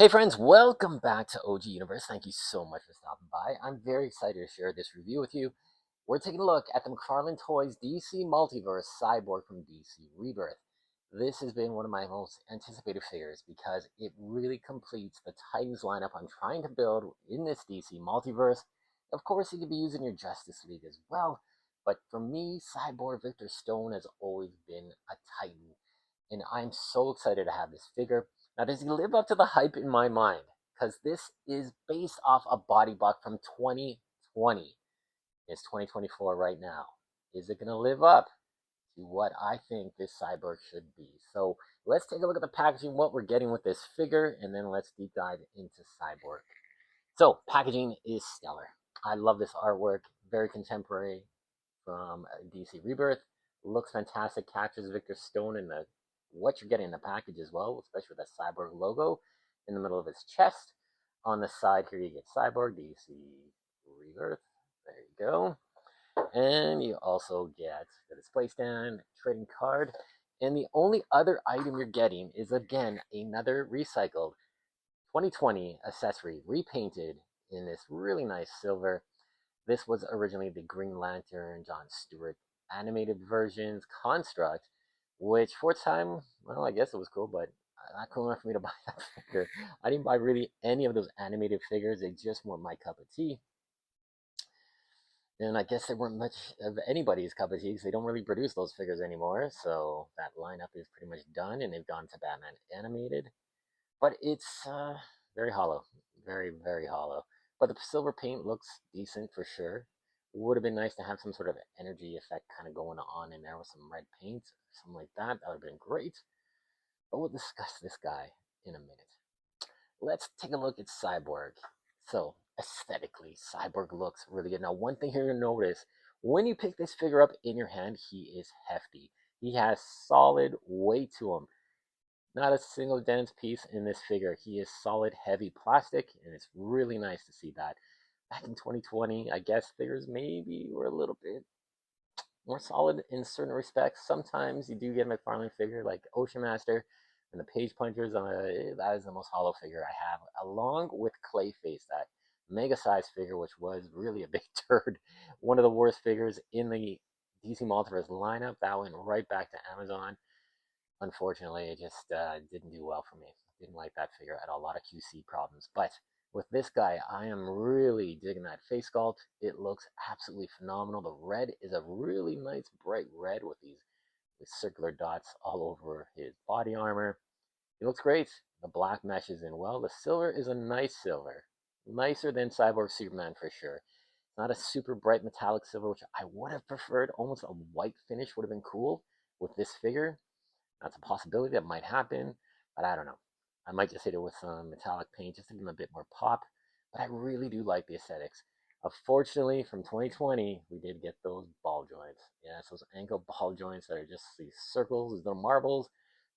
Hey friends, welcome back to OG Universe. Thank you so much for stopping by. I'm very excited to share this review with you. We're taking a look at the McFarlane Toys DC Multiverse Cyborg from DC Rebirth. This has been one of my most anticipated figures because it really completes the Titans lineup I'm trying to build in this DC Multiverse. Of course, it could be used in your Justice League as well, but for me, Cyborg Victor Stone has always been a Titan, and I'm so excited to have this figure. Now, does he live up to the hype in my mind? Because this is based off a body block from 2020. It's 2024 right now. Is it going to live up to what I think this Cyborg should be? So let's take a look at the packaging, what we're getting with this figure, and then let's deep dive into Cyborg. So packaging is stellar. I love this artwork, very contemporary from DC Rebirth. Looks fantastic, captures Victor Stone in the what you're getting in the package as well, especially with that Cyborg logo in the middle of his chest. On the side here, you get Cyborg, DC Rebirth. There you go. And you also get the display stand, trading card. And the only other item you're getting is, again, another recycled 2020 accessory, repainted in this really nice silver. This was originally the Green Lantern, John Stewart animated versions construct, which for its time, well, I guess it was cool, but not cool enough for me to buy that figure. I didn't buy really any of those animated figures. They just weren't my cup of tea. And I guess they weren't much of anybody's cup of tea because they don't really produce those figures anymore. So that lineup is pretty much done, and they've gone to Batman animated. But it's very hollow, very, very hollow. But the silver paint looks decent for sure. Would have been nice to have some sort of energy effect kind of going on in there with some red paint, something like that. That would have been great. But we'll discuss this guy in a minute. Let's take a look at Cyborg. So, aesthetically, Cyborg looks really good. Now, one thing here to notice when you pick this figure up in your hand, he is hefty. He has solid weight to him. Not a single dense piece in this figure. He is solid, heavy plastic, and it's really nice to see that. Back in 2020, I guess figures maybe were a little bit more solid in certain respects. Sometimes you do get a McFarlane figure like Ocean Master and the Page Punchers. That is the most hollow figure I have, along with Clayface, that mega size figure, which was really a big turd. One of the worst figures in the DC Multiverse lineup. That went right back to Amazon. Unfortunately, it just didn't do well for me. Didn't like that figure. Had a lot of QC problems. But with this guy, I am really digging that face sculpt. It looks absolutely phenomenal. The red is a really nice bright red with these circular dots all over his body armor. It looks great. The black meshes in well. The silver is a nice silver. Nicer than Cyborg Superman for sure. Not a super bright metallic silver, which I would have preferred. Almost a white finish would have been cool with this figure. That's a possibility that might happen, but I don't know. I might just hit it with some metallic paint just to give them a bit more pop. But I really do like the aesthetics. Unfortunately, from 2020, we did get those ball joints. Yes, those ankle ball joints that are just these circles, these little marbles.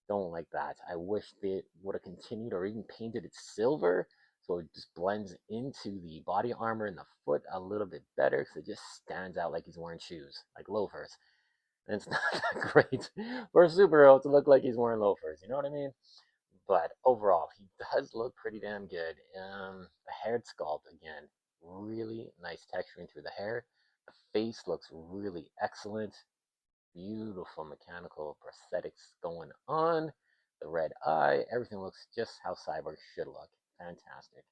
Don't like that. I wish they would have continued or even painted it silver so it just blends into the body armor and the foot a little bit better because it just stands out like he's wearing shoes, like loafers. And it's not that great for a superhero to look like he's wearing loafers. You know what I mean? But overall, he does look pretty damn good. The hair sculpt again, really nice texturing through the hair. The face looks really excellent. Beautiful mechanical prosthetics going on. The red eye, everything looks just how Cyborg should look. Fantastic.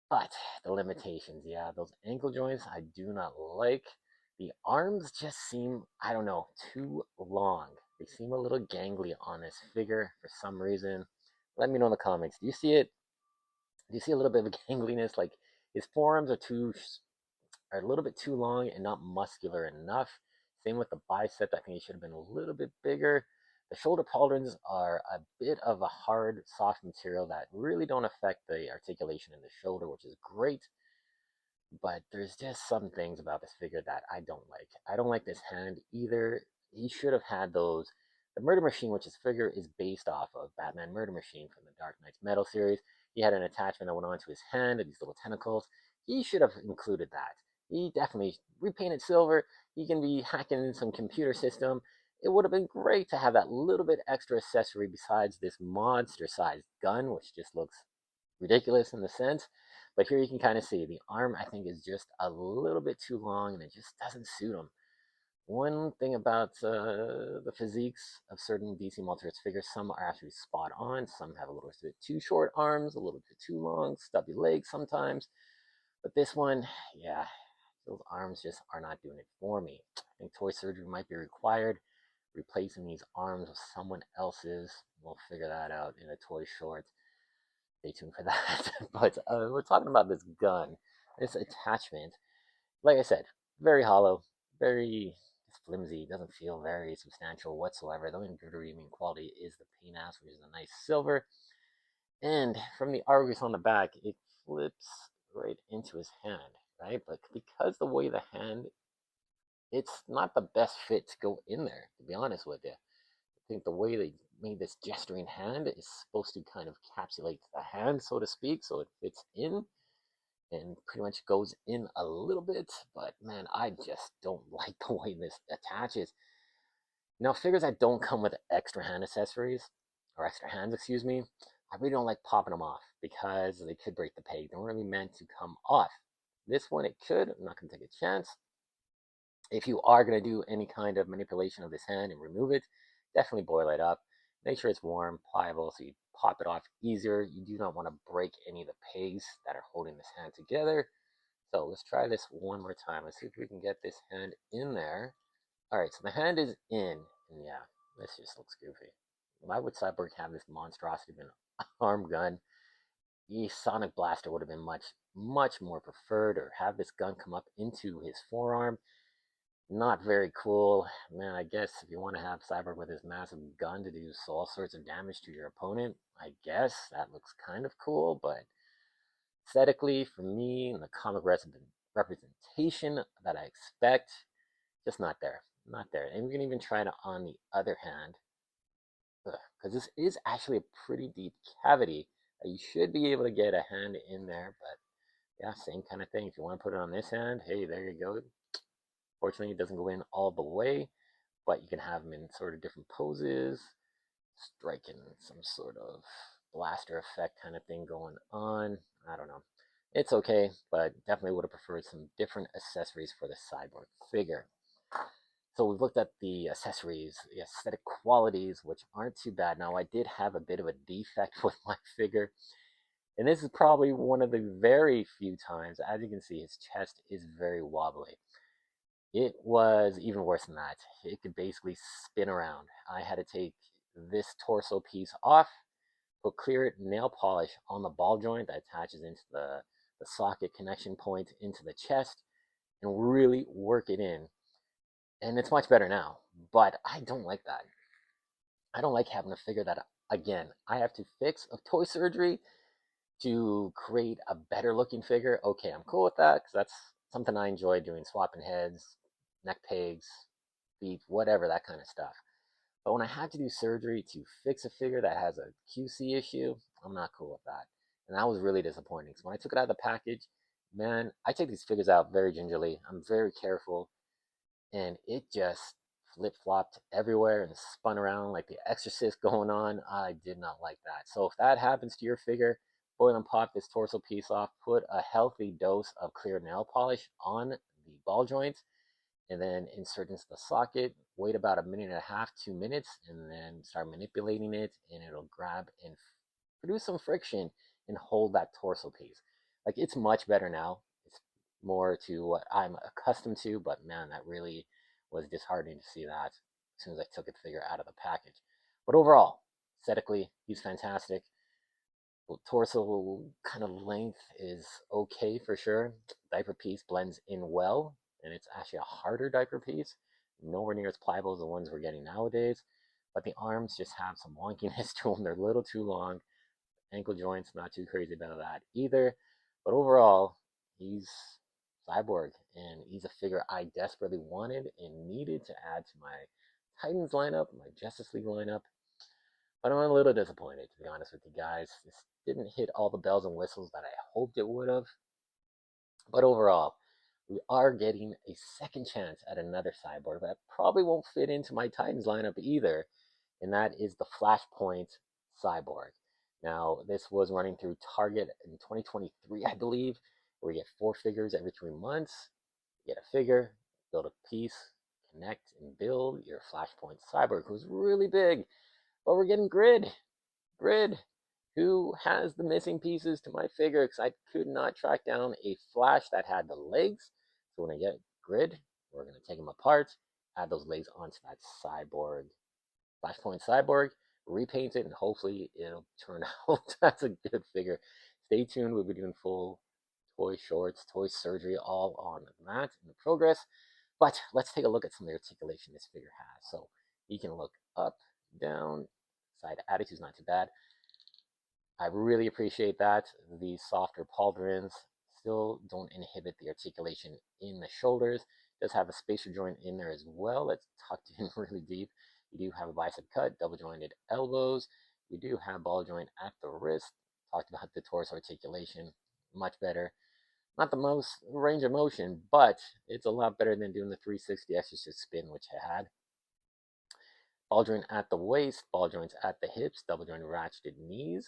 But the limitations, yeah, those ankle joints I do not like. The arms just seem, I don't know, too long. They seem a little gangly on this figure for some reason. Let me know in the comments. Do you see it? Do you see a little bit of gangliness? Like his forearms are a little bit too long and not muscular enough. Same with the bicep. I think he should have been a little bit bigger. The shoulder pauldrons are a bit of a hard, soft material that really don't affect the articulation in the shoulder, which is great. But there's just some things about this figure that I don't like. I don't like this hand either. He should have had those. The Murder Machine, which his figure is based off of, Batman Murder Machine from the Dark Knight's Metal series. He had an attachment that went onto his hand, and these little tentacles. He should have included that. He definitely repainted silver. He can be hacking in some computer system. it would have been great to have that little bit extra accessory besides this monster-sized gun, which just looks ridiculous in the sense. But here you can kind of see the arm, I think, is just a little bit too long and it just doesn't suit him. One thing about the physiques of certain DC Multiverse figures, some are actually spot on, some have a little bit too short arms, a little bit too long, stubby legs sometimes. But this one, yeah, those arms just are not doing it for me. I think toy surgery might be required. Replacing these arms with someone else's, we'll figure that out in a toy short. Stay tuned for that. But we're talking about this gun, this attachment. Like I said, very hollow, very flimsy. Doesn't feel very substantial whatsoever. The only good redeeming quality is the paint ass, which is a nice silver. And from the argus on the back, it flips right into his hand, right? But because the way the hand, it's not the best fit to go in there, to be honest with you. I think the way they made this gesturing hand is supposed to kind of encapsulate the hand, so to speak, so it fits in and pretty much goes in a little bit. But man, I just don't like the way this attaches. Now, figures that don't come with extra hand accessories, or extra hands, excuse me, I really don't like popping them off because they could break the peg. They're really meant to come off. This one, it could. I'm not going to take a chance. If you are going to do any kind of manipulation of this hand and remove it, definitely boil it up. Make sure it's warm, pliable, so you pop it off easier. You do not want to break any of the pegs that are holding this hand together. So let's try this one more time. Let's see if we can get this hand in there. All right, so the hand is in, and yeah, this just looks goofy. Why would Cyborg have this monstrosity of an arm gun? The Sonic Blaster would have been much more preferred, or have this gun come up into his forearm. Not very cool. Man, I guess if you want to have Cyborg with his massive gun to do all sorts of damage to your opponent, I guess that looks kind of cool, but aesthetically, for me, and the comic representation that I expect, just not there. Not there. And we can even try it on the other hand, because this is actually a pretty deep cavity. You should be able to get a hand in there, but yeah, same kind of thing. If you want to put it on this hand, hey, there you go. Fortunately, it doesn't go in all the way, but you can have them in sort of different poses, striking some sort of blaster effect kind of thing going on. I don't know. It's okay, but definitely would have preferred some different accessories for the Cyborg figure. So we've looked at the accessories, the aesthetic qualities, which aren't too bad. Now, I did have a bit of a defect with my figure, and this is probably one of the very few times, as you can see, his chest is very wobbly. It was even worse than that. It could basically spin around. I had to take this torso piece off, put clear nail polish on the ball joint that attaches into the socket connection point into the chest, and really work it in. And it's much better now, but I don't like that. I don't like having to figure that out. Again, I have to fix a toy surgery to create a better looking figure. Okay, I'm cool with that because that's something I enjoy doing, swapping heads, neck pegs, feet, whatever, that kind of stuff. But when I had to do surgery to fix a figure that has a QC issue, I'm not cool with that. And that was really disappointing. So when I took it out of the package, man, I take these figures out very gingerly. I'm very careful. And it just flip flopped everywhere and spun around like the exorcist going on. I did not like that. So if that happens to your figure, boil and pop this torso piece off, put a healthy dose of clear nail polish on the ball joint, and then insert into the socket. Wait about a minute and a half, 2 minutes, and then start manipulating it, and it'll grab and produce some friction and hold that torso piece. Like, it's much better now. It's more to what I'm accustomed to, but man, that really was disheartening to see that as soon as I took the figure out of the package. But overall, aesthetically, he's fantastic. Torso kind of length is okay for sure. Diaper piece blends in well, and it's actually a harder diaper piece, nowhere near as pliable as the ones we're getting nowadays. But the arms just have some wonkiness to them. They're a little too long. Ankle joints, not too crazy about that either. But overall, he's Cyborg, and he's a figure I desperately wanted and needed to add to my Titans lineup, my Justice League lineup. But I'm a little disappointed, to be honest with you guys. This didn't hit all the bells and whistles that I hoped it would have. But overall, we are getting a second chance at another Cyborg that probably won't fit into my Titans lineup either, and that is the Flashpoint Cyborg. Now, this was running through Target in 2023, I believe, where you get 4 figures every 3 months. You get a figure, build a piece, connect, and build your Flashpoint Cyborg, who's really big. But we're getting Grid. Grid, who has the missing pieces to my figure, because I could not track down a Flash that had the legs. So when I get Grid, we're going to take them apart, add those legs onto that Cyborg, Flashpoint Cyborg, repaint it, and hopefully it'll turn out that's a good figure. Stay tuned. We'll be doing full toy shorts, toy surgery, all on that in the progress. But let's take a look at some of the articulation this figure has. So you can look up, down, side attitude's not too bad. I really appreciate that. The softer pauldrons still don't inhibit the articulation in the shoulders. It does have a spacer joint in there as well that's tucked in really deep. You do have a bicep cut, double jointed elbows. You do have ball joint at the wrist. Talked about the torso articulation, much better. Not the most range of motion, but it's a lot better than doing the 360 exorcist spin, which I had. Ball joint at the waist, ball joints at the hips, double jointed ratcheted knees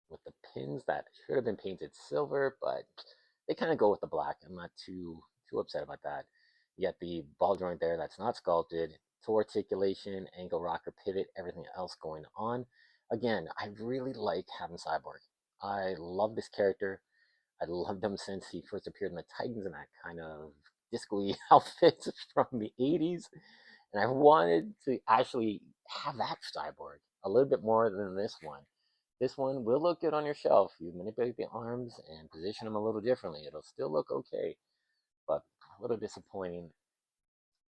with the pins that should have been painted silver, but they kind of go with the black. I'm not too upset about that. You got the ball joint there that's not sculpted, toe articulation, ankle rocker pivot, everything else going on. Again, I really like having Cyborg. I love this character. I loved him since he first appeared in the Titans in that kind of disco-y outfit from the 80s. And I wanted to actually have that Cyborg a little bit more than this one. This one will look good on your shelf. You manipulate the arms and position them a little differently. It'll still look okay, but a little disappointing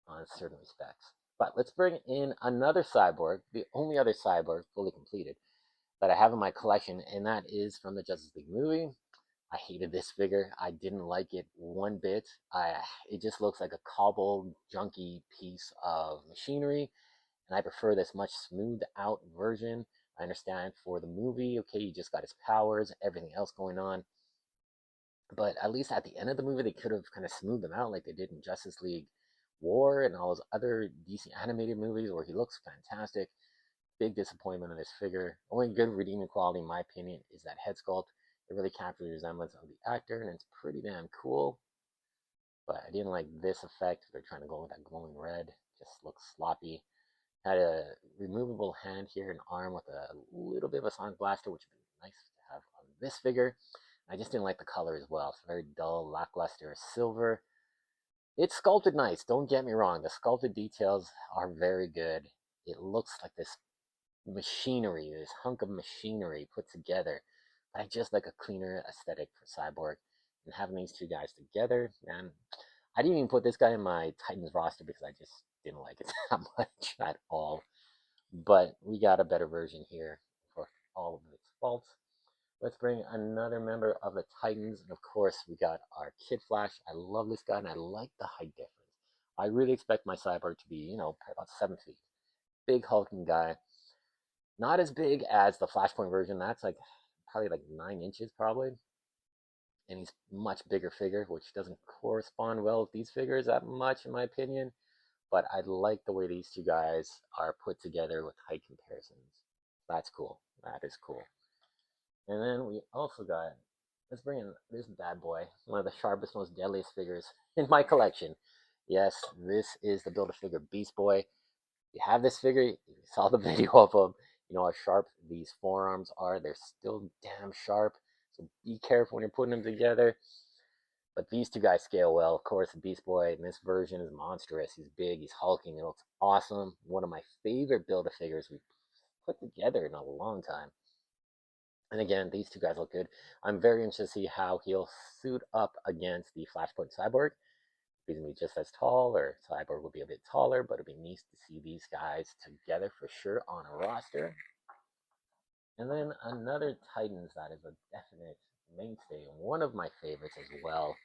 on certain respects. But let's bring in another Cyborg, the only other Cyborg fully completed that I have in my collection, and that is from the Justice League movie. I hated this figure. I didn't like it one bit. It just looks like a cobbled, junky piece of machinery, and I prefer this much smoothed out version. I understand for the movie, okay, you just got his powers, everything else going on. But at least at the end of the movie, they could have kind of smoothed them out like they did in Justice League War and all those other DC animated movies where he looks fantastic. Big disappointment in this figure. Only good redeeming quality, in my opinion, is that head sculpt. It really captures the resemblance of the actor, and it's pretty damn cool. But I didn't like this effect. They're trying to go with that glowing red. Just looks sloppy. Had a removable hand here, an arm with a little bit of a sonic blaster, which would be nice to have on this figure. I just didn't like the color as well. It's very dull, lackluster silver. It's sculpted nice, don't get me wrong. The sculpted details are very good. It looks like this machinery, this hunk of machinery put together. But I just like a cleaner aesthetic for Cyborg. And having these two guys together, man, I didn't even put this guy in my Titans roster because I just didn't like it that much at all. But we got a better version here for all of its faults. Let's bring another member of the Titans. And of course, we got our Kid Flash. I love this guy and I like the height difference. I really expect my Cyborg to be, about 7 feet. Big hulking guy. Not as big as the Flashpoint version. That's like probably like 9 inches probably. And he's much bigger figure, which doesn't correspond well with these figures that much in my opinion. But I like the way these two guys are put together with height comparisons. That's cool. That is cool. And then we also got, let's bring in this bad boy, one of the sharpest, most deadliest figures in my collection. Yes, this is the Build-A-Figure Beast Boy. You have this figure, you saw the video of him, you know how sharp these forearms are. They're still damn sharp, so be careful when you're putting them together. But these two guys scale well. Of course, the Beast Boy in this version is monstrous. He's big, he's hulking, it looks awesome. One of my favorite Build-A-Figures we've put together in a long time. And again, these two guys look good. I'm very interested to see how he'll suit up against the Flashpoint Cyborg. He's going to be just as tall, or Cyborg will be a bit taller, but it'll be nice to see these guys together for sure on a roster. And then another Titans that is a definite mainstay, and one of my favorites as well.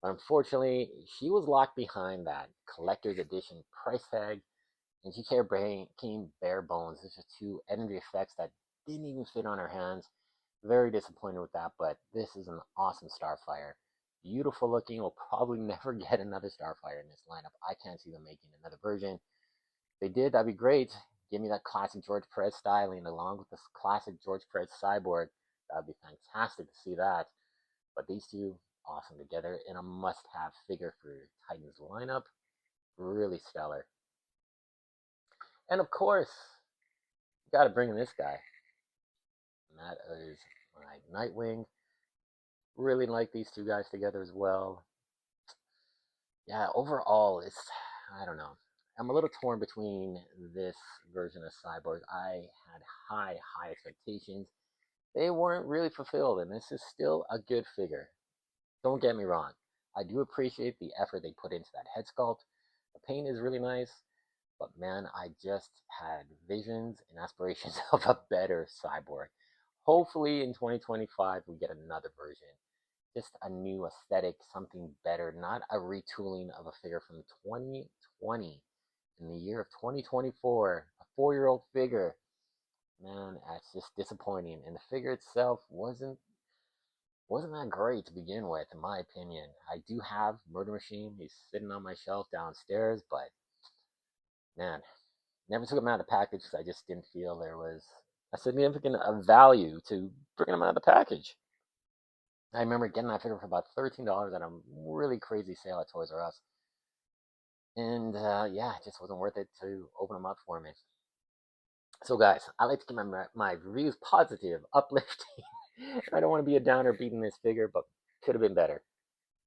But unfortunately, she was locked behind that collector's edition price tag, and she came bare bones. There's just two energy effects that didn't even fit on her hands. Very disappointed with that, but this is an awesome Starfire. Beautiful looking. We'll probably never get another Starfire in this lineup. I can't see them making another version. If they did, that'd be great. Give me that classic George Perez styling along with this classic George Perez Cyborg. That'd be fantastic to see that. But these two, awesome together, and a must-have figure for Titans lineup. Really stellar. And of course, you gotta bring in this guy. And that is my Nightwing. Really like these two guys together as well. Yeah, overall, I don't know. I'm a little torn between this version of Cyborg. I had high expectations. They weren't really fulfilled, and this is still a good figure. Don't get me wrong. I do appreciate the effort they put into that head sculpt. The paint is really nice, but man, I just had visions and aspirations of a better Cyborg. Hopefully in 2025 we get another version. Just a new aesthetic, something better, not a retooling of a figure from 2020 in the year of 2024, a 4-year-old figure. Man, that's just disappointing. And the figure itself wasn't that great to begin with, in my opinion. I do have Murder Machine. He's sitting on my shelf downstairs, but man, never took him out of the package because I just didn't feel there was a significant value to bringing him out of the package. I remember getting that figure for about $13 at a really crazy sale at Toys R Us. And yeah, it just wasn't worth it to open them up for me. So, guys, I like to keep my reviews positive, uplifting. I don't want to be a downer beating this figure, but could have been better.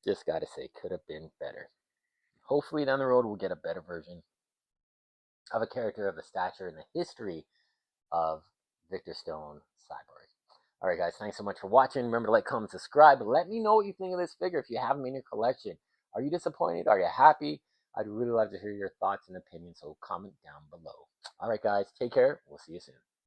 Just got to say, could have been better. Hopefully, down the road, we'll get a better version of a character of the stature and the history of Victor Stone Cyborg. All right, guys, thanks so much for watching. Remember to like, comment, subscribe. Let me know what you think of this figure if you have them in your collection. Are you disappointed? Are you happy? I'd really love to hear your thoughts and opinions, so comment down below. All right, guys, take care. We'll see you soon.